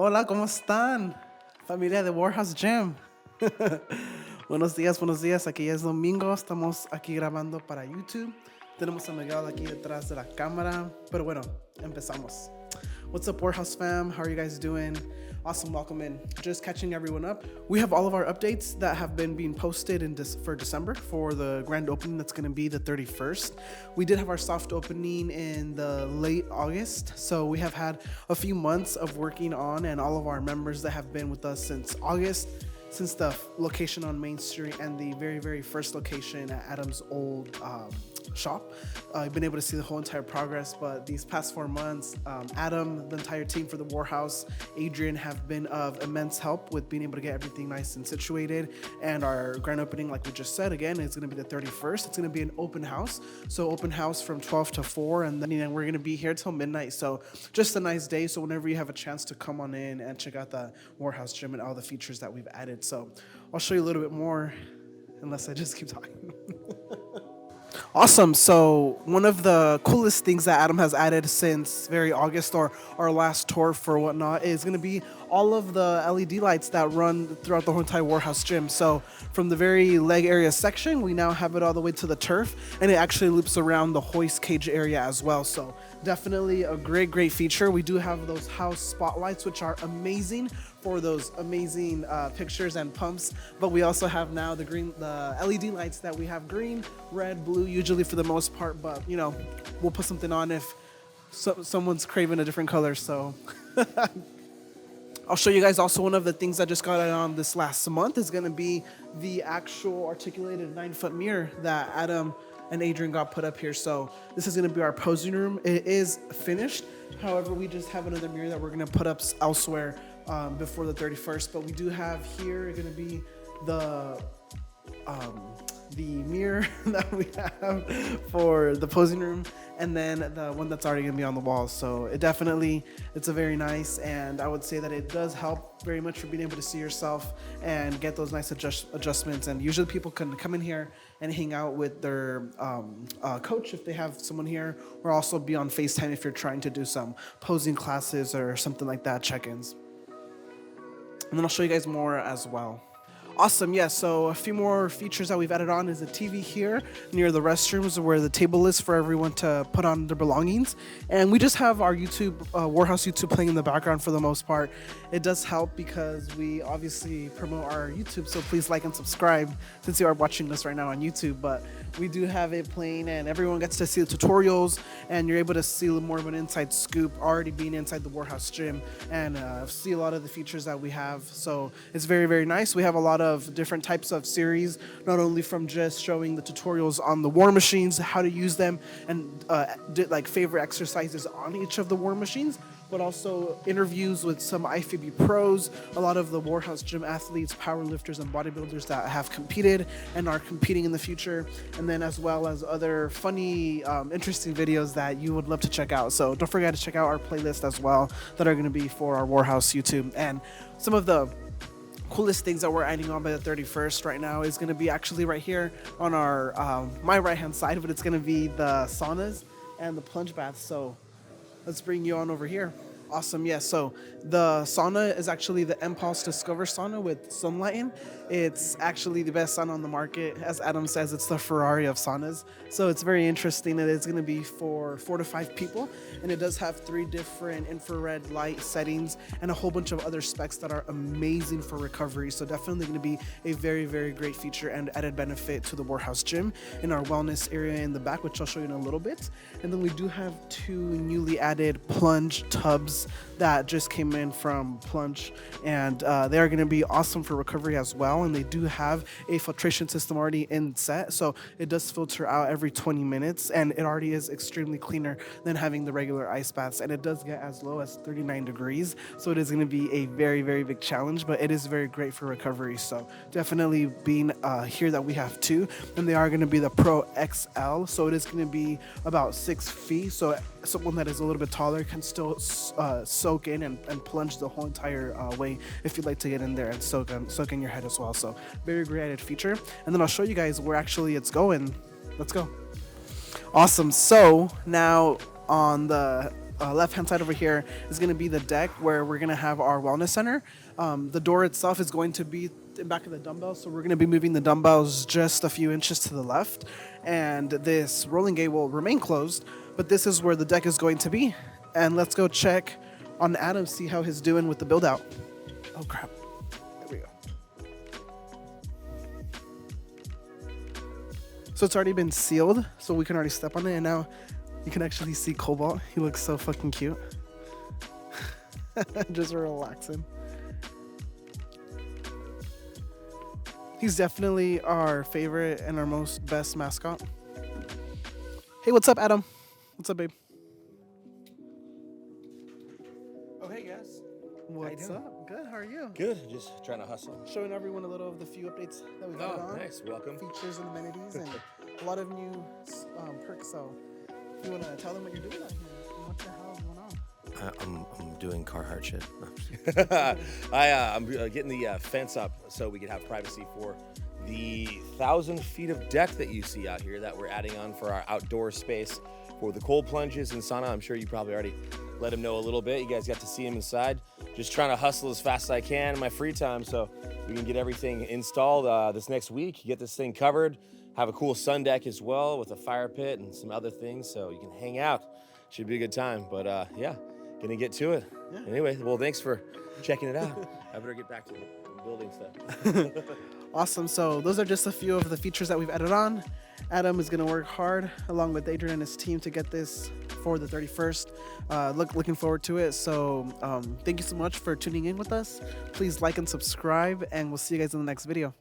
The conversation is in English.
Hola, ¿cómo están? Familia de Warehouse Gym. Buenos días. Aquí ya es domingo. Estamos aquí grabando para YouTube. Tenemos a Miguel aquí detrás de la cámara. Pero bueno, empezamos. What's up, Warehouse fam? How are you guys doing? Awesome, welcome in. Just catching everyone up. We have all of our updates that have been being posted for December for the grand opening that's going to be the 31st. We did have our soft opening in the late August, so we have had a few months of working on, and all of our members that have been with us since August, since the location on Main Street and the very first location at Adam's old shop. I've been able to see the whole entire progress, but these past 4 months, Adam, the entire team for the Warehouse, Adrian have been of immense help with being able to get everything nice and situated. And our grand opening, like we just said, again, is going to be the 31st. It's going to be an open house. So open house from 12 to 4, and then we're going to be here till midnight. So just a nice day. So whenever you have a chance to come on in and check out the Warehouse gym and all the features that we've added. So I'll show you a little bit more, unless I just keep talking. Awesome. So one of the coolest things that Adam has added since very August or our last tour for whatnot is going to be all of the LED lights that run throughout the whole entire Warehouse gym. So from the very leg area section, we now have it all the way to the turf, and it actually loops around the hoist cage area as well. So definitely a great feature. We do have those house spotlights, which are amazing for those amazing pictures and pumps, but we also have now the LED lights that we have green, red, blue, usually for the most part, but you know, we'll put something on if someone's craving a different color. So I'll show you guys also one of the things I just got on this last month is going to be the actual articulated 9-foot mirror that Adam and Adrian got put up here. So this is going to be our posing room. It is finished. However, we just have another mirror that we're going to put up elsewhere before the 31st. But we do have here going to be the mirror that we have for the posing room, and then the one that's already going to be on the wall. So it's a very nice, and I would say that it does help very much for being able to see yourself and get those nice adjustments. And usually people can come in here and hang out with their coach if they have someone here, or also be on FaceTime if you're trying to do some posing classes or something like that, check-ins. And then I'll show you guys more as well. Awesome, yeah, so a few more features that we've added on is a TV here near the restrooms where the table is for everyone to put on their belongings. And we just have our Warehouse YouTube playing in the background for the most part. It does help because we obviously promote our YouTube, so please like and subscribe since you are watching us right now on YouTube. But we do have it playing, and everyone gets to see the tutorials, and you're able to see a little more of an inside scoop already being inside the Warehouse gym, and see a lot of the features that we have. So it's very nice. We have a lot of different types of series, not only from just showing the tutorials on the war machines, how to use them, and did like favorite exercises on each of the war machines, but also interviews with some IFBB pros, a lot of the Warehouse gym athletes, powerlifters, and bodybuilders that have competed and are competing in the future, and then as well as other funny, interesting videos that you would love to check out. So don't forget to check out our playlist as well that are going to be for our Warehouse YouTube. And some of the coolest things that we're adding on by the 31st right now is going to be actually right here on our my right hand side, but it's going to be the saunas and the plunge baths. So let's bring you on over here. Awesome, yeah, so the sauna is actually the mPulse Discover sauna with lighten. It's actually the best sauna on the market. As Adam says, it's the Ferrari of saunas. So it's very interesting. It is going to be for 4 to 5 people, and it does have 3 different infrared light settings and a whole bunch of other specs that are amazing for recovery. So definitely going to be a very great feature and added benefit to the Warehouse gym in our wellness area in the back, which I'll show you in a little bit. And then we do have 2 newly added plunge tubs that just came in from Plunge, and they are going to be awesome for recovery as well. And they do have a filtration system already in set, so it does filter out every 20 minutes, and it already is extremely cleaner than having the regular ice baths, and it does get as low as 39 degrees, so it is going to be a very big challenge, but it is very great for recovery. So definitely being here that we have 2, and they are going to be the Pro XL, so it is going to be about 6 feet, so someone that is a little bit taller can still soak in and plunge the whole entire way if you'd like to get in there and soak in your head as well. So very great added feature. And then I'll show you guys where actually it's going. Let's go. Awesome. So now on the left-hand side over here is going to be the deck where we're going to have our wellness center. The door itself is going to be in back of the dumbbells, so we're going to be moving the dumbbells just a few inches to the left, and this rolling gate will remain closed, but this is where the deck is going to be. And let's go check on Adam, see how he's doing with the build out. Oh crap, there we go. So it's already been sealed, so we can already step on it, and now you can actually see Cobalt. He looks so fucking cute. Just relaxing. He's definitely our favorite and our most best mascot. Hey, what's up, Adam? What's up, babe? Oh, hey, guys. What's up? Good, how are you? Good. Just trying to hustle. Showing everyone a little of the few updates that we've got on. Nice. Welcome. Features and amenities and a lot of new perks. So if you want to tell them what you're doing out here, what the hell is going on? I'm doing Carhartt shit. I'm getting the fence up so we can have privacy for the 1,000 feet of deck that you see out here that we're adding on for our outdoor space for the cold plunges and sauna. I'm sure you probably already let him know a little bit. You guys got to see him inside. Just trying to hustle as fast as I can in my free time so we can get everything installed this next week. Get this thing covered. Have a cool sun deck as well with a fire pit and some other things so you can hang out. Should be a good time. But yeah, gonna get to it. Yeah. Anyway, well, thanks for checking it out. I better get back to the building stuff. Awesome. So those are just a few of the features that we've added on. Adam is going to work hard along with Adrian and his team to get this for the 31st. Looking forward to it. So thank you so much for tuning in with us. Please like and subscribe, and we'll see you guys in the next video.